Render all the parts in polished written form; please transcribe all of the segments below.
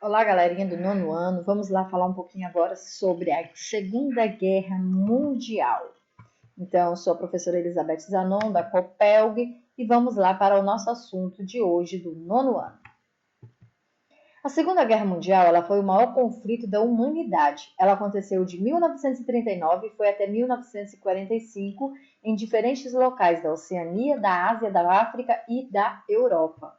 Olá, galerinha do nono ano. Vamos lá falar um pouquinho agora sobre a Segunda Guerra Mundial. Então, sou a professora Elizabeth Zanon, da Copelg, e vamos lá para o nosso assunto de hoje do nono ano. A Segunda Guerra Mundial ela foi o maior conflito da humanidade. Ela aconteceu de 1939 e foi até 1945 em diferentes locais da Oceania, da Ásia, da África e da Europa.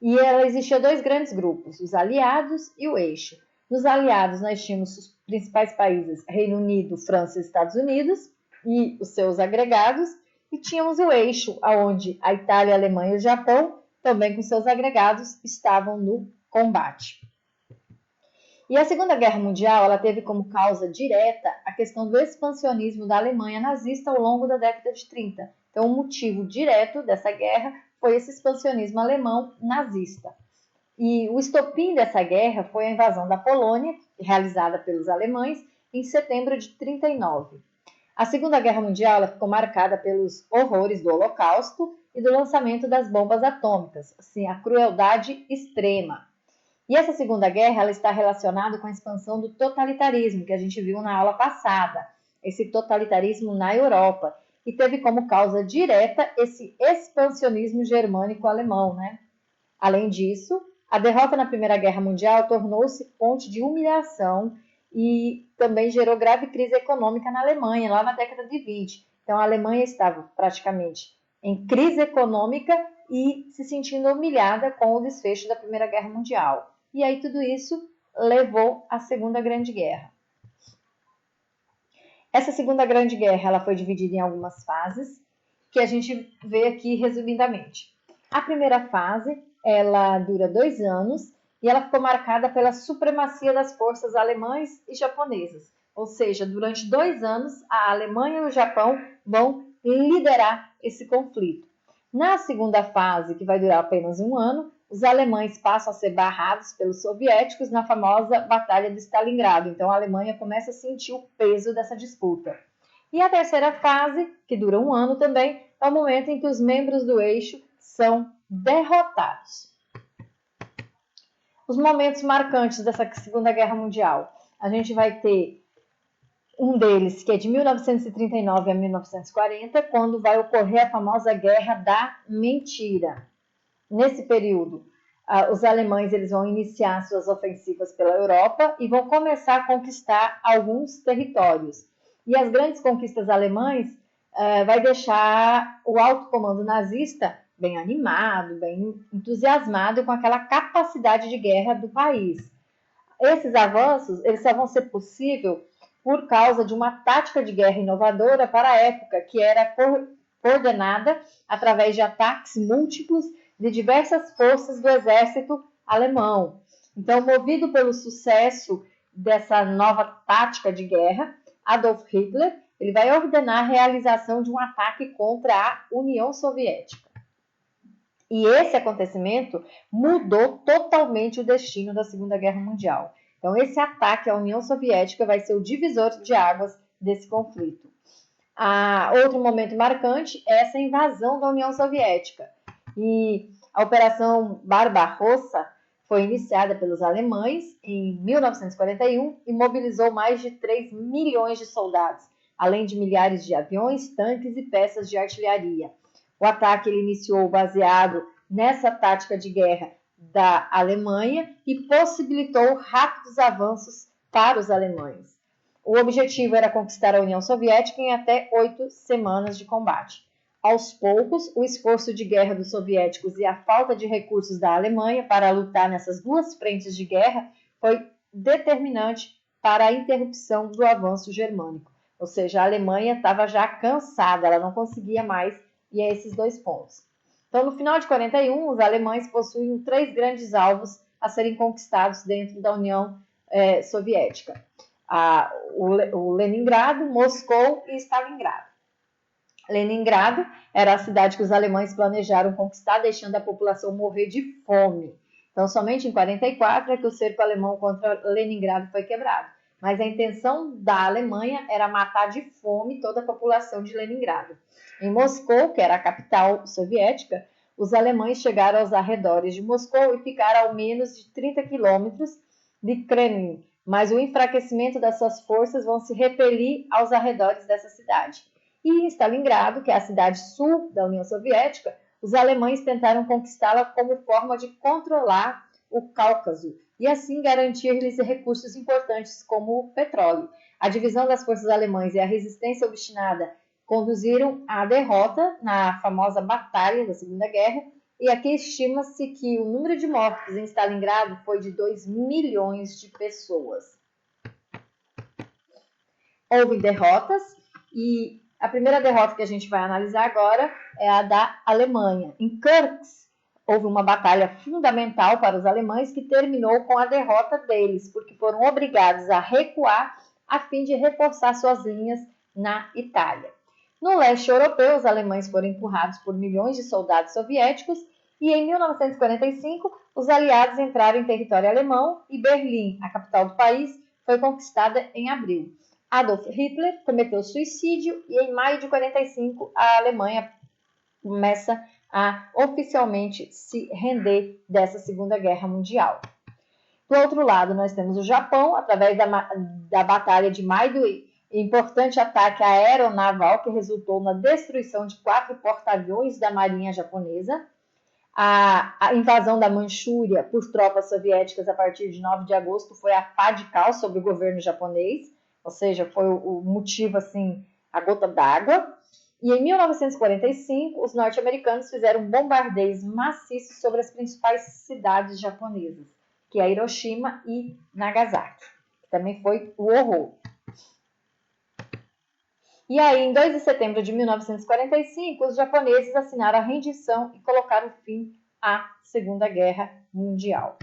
E ela existia dois grandes grupos, os aliados e o eixo. Nos aliados nós tínhamos os principais países, Reino Unido, França e Estados Unidos, e os seus agregados, e tínhamos o eixo, onde a Itália, a Alemanha e o Japão, também com seus agregados, estavam no combate. E a Segunda Guerra Mundial ela teve como causa direta a questão do expansionismo da Alemanha nazista ao longo da década de 30. Então, o motivo direto dessa guerra foi esse expansionismo alemão nazista. E o estopim dessa guerra foi a invasão da Polônia, realizada pelos alemães, em setembro de 39. A Segunda Guerra Mundial ficou marcada pelos horrores do Holocausto e do lançamento das bombas atômicas, assim, a crueldade extrema. E essa Segunda Guerra ela está relacionada com a expansão do totalitarismo, que a gente viu na aula passada, esse totalitarismo na Europa, e teve como causa direta esse expansionismo germânico-alemão, né? Além disso, a derrota na Primeira Guerra Mundial tornou-se fonte de humilhação e também gerou grave crise econômica na Alemanha, lá na década de 20. Então, a Alemanha estava praticamente em crise econômica e se sentindo humilhada com o desfecho da Primeira Guerra Mundial. E aí tudo isso levou à Segunda Grande Guerra. Essa Segunda Grande Guerra ela foi dividida em algumas fases, que a gente vê aqui resumidamente. A primeira fase ela dura 2 anos e ela ficou marcada pela supremacia das forças alemãs e japonesas. Ou seja, durante 2 anos, a Alemanha e o Japão vão liderar esse conflito. Na segunda fase, que vai durar apenas 1 ano, os alemães passam a ser barrados pelos soviéticos na famosa Batalha de Stalingrado. Então, a Alemanha começa a sentir o peso dessa disputa. E a terceira fase, que dura 1 ano também, é o momento em que os membros do eixo são derrotados. Os momentos marcantes dessa Segunda Guerra Mundial. A gente vai ter um deles, que é de 1939 a 1940, quando vai ocorrer a famosa Guerra da Mentira. Nesse período, os alemães eles vão iniciar suas ofensivas pela Europa e vão começar a conquistar alguns territórios. E as grandes conquistas alemãs vai deixar o alto comando nazista bem animado, bem entusiasmado com aquela capacidade de guerra do país. Esses avanços eles só vão ser possível por causa de uma tática de guerra inovadora para a época, que era coordenada através de ataques múltiplos de diversas forças do exército alemão. Então, movido pelo sucesso dessa nova tática de guerra, Adolf Hitler ele vai ordenar a realização de um ataque contra a União Soviética. E esse acontecimento mudou totalmente o destino da Segunda Guerra Mundial. Então, esse ataque à União Soviética vai ser o divisor de águas desse conflito. Outro momento marcante é essa invasão da União Soviética. E a Operação Barbarossa foi iniciada pelos alemães em 1941 e mobilizou mais de 3 milhões de soldados, além de milhares de aviões, tanques e peças de artilharia. O ataque ele iniciou baseado nessa tática de guerra da Alemanha e possibilitou rápidos avanços para os alemães. O objetivo era conquistar a União Soviética em até 8 semanas de combate. Aos poucos, o esforço de guerra dos soviéticos e a falta de recursos da Alemanha para lutar nessas duas frentes de guerra foi determinante para a interrupção do avanço germânico. Ou seja, a Alemanha estava já cansada, ela não conseguia mais ir a esses dois pontos. Então, no final de 41, os alemães possuíam 3 grandes alvos a serem conquistados dentro da União Soviética. O Leningrado, Moscou e Stalingrado. Leningrado era a cidade que os alemães planejaram conquistar, deixando a população morrer de fome. Então, somente em 44 é que o cerco alemão contra Leningrado foi quebrado. Mas a intenção da Alemanha era matar de fome toda a população de Leningrado. Em Moscou, que era a capital soviética, os alemães chegaram aos arredores de Moscou e ficaram a menos de 30 quilômetros de Kremlin, mas o enfraquecimento das suas forças vão se repelir aos arredores dessa cidade. E em Stalingrado, que é a cidade sul da União Soviética, os alemães tentaram conquistá-la como forma de controlar o Cáucaso e assim garantir-lhes recursos importantes como o petróleo. A divisão das forças alemãs e a resistência obstinada conduziram à derrota na famosa Batalha da Segunda Guerra, e aqui estima-se que o número de mortos em Stalingrado foi de 2 milhões de pessoas. Houve derrotas, e a primeira derrota que a gente vai analisar agora é a da Alemanha. Em Kursk, houve uma batalha fundamental para os alemães que terminou com a derrota deles, porque foram obrigados a recuar a fim de reforçar suas linhas na Itália. No leste europeu, os alemães foram empurrados por milhões de soldados soviéticos e em 1945 os aliados entraram em território alemão e Berlim, a capital do país, foi conquistada em abril. Adolf Hitler cometeu suicídio e em maio de 1945 a Alemanha começa a oficialmente se render dessa Segunda Guerra Mundial. Do outro lado, nós temos o Japão, através da Batalha de Midway, importante ataque aeronaval que resultou na destruição de 4 porta-aviões da Marinha Japonesa, a invasão da Manchúria por tropas soviéticas a partir de 9 de agosto foi a pá de cal sobre o governo japonês, ou seja, foi o motivo, assim, a gota d'água. E em 1945, os norte-americanos fizeram bombardeios maciços sobre as principais cidades japonesas, que é Hiroshima e Nagasaki, que também foi o horror. E aí, em 2 de setembro de 1945, os japoneses assinaram a rendição e colocaram fim à Segunda Guerra Mundial.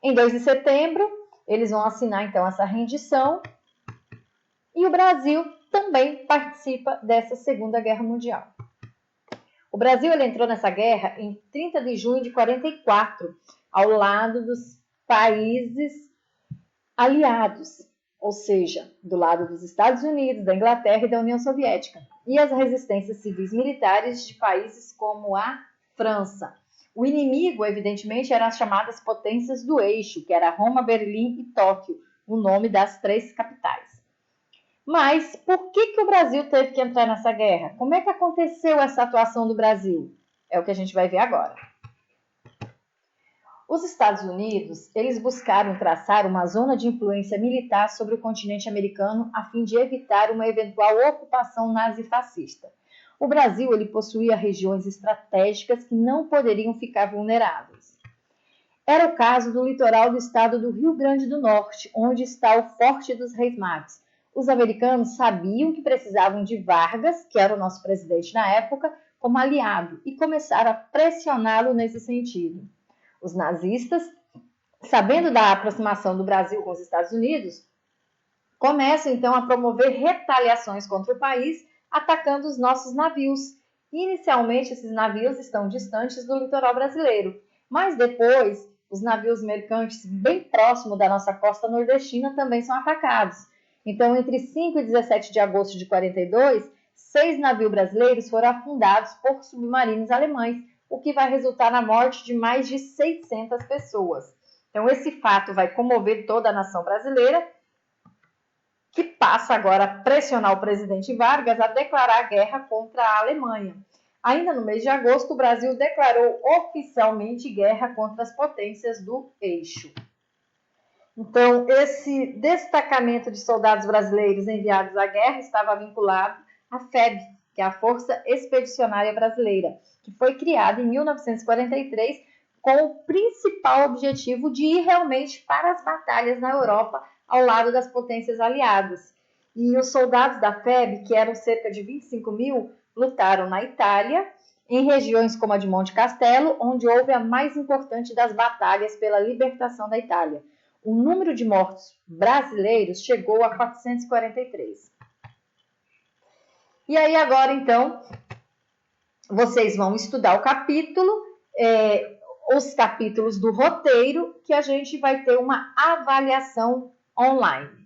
Em 2 de setembro, eles vão assinar, então, essa rendição e o Brasil também participa dessa Segunda Guerra Mundial. O Brasil ele entrou nessa guerra em 30 de junho de 1944, ao lado dos países aliados, ou seja, do lado dos Estados Unidos, da Inglaterra e da União Soviética, e as resistências civis militares de países como a França. O inimigo, evidentemente, eram as chamadas potências do eixo, que era Roma, Berlim e Tóquio, o nome das 3 capitais. Mas por que o Brasil teve que entrar nessa guerra? Como é que aconteceu essa atuação do Brasil? É o que a gente vai ver agora. Os Estados Unidos, eles buscaram traçar uma zona de influência militar sobre o continente americano a fim de evitar uma eventual ocupação nazifascista. O Brasil, ele possuía regiões estratégicas que não poderiam ficar vulneráveis. Era o caso do litoral do estado do Rio Grande do Norte, onde está o Forte dos Reis Magos. Os americanos sabiam que precisavam de Vargas, que era o nosso presidente na época, como aliado e começaram a pressioná-lo nesse sentido. Os nazistas, sabendo da aproximação do Brasil com os Estados Unidos, começam então a promover retaliações contra o país, atacando os nossos navios. Inicialmente, esses navios estão distantes do litoral brasileiro, mas depois, os navios mercantes bem próximo da nossa costa nordestina também são atacados. Então, entre 5 e 17 de agosto de 1942, 6 navios brasileiros foram afundados por submarinos alemães, o que vai resultar na morte de mais de 600 pessoas. Então, esse fato vai comover toda a nação brasileira, que passa agora a pressionar o presidente Vargas a declarar guerra contra a Alemanha. Ainda no mês de agosto, o Brasil declarou oficialmente guerra contra as potências do eixo. Então, esse destacamento de soldados brasileiros enviados à guerra estava vinculado à FEB, que é a Força Expedicionária Brasileira, que foi criada em 1943 com o principal objetivo de ir realmente para as batalhas na Europa ao lado das potências aliadas. E os soldados da FEB, que eram cerca de 25 mil, lutaram na Itália, em regiões como a de Monte Castelo, onde houve a mais importante das batalhas pela libertação da Itália. O número de mortos brasileiros chegou a 443. E aí agora, então, vocês vão estudar o capítulo, os capítulos do roteiro, que a gente vai ter uma avaliação online.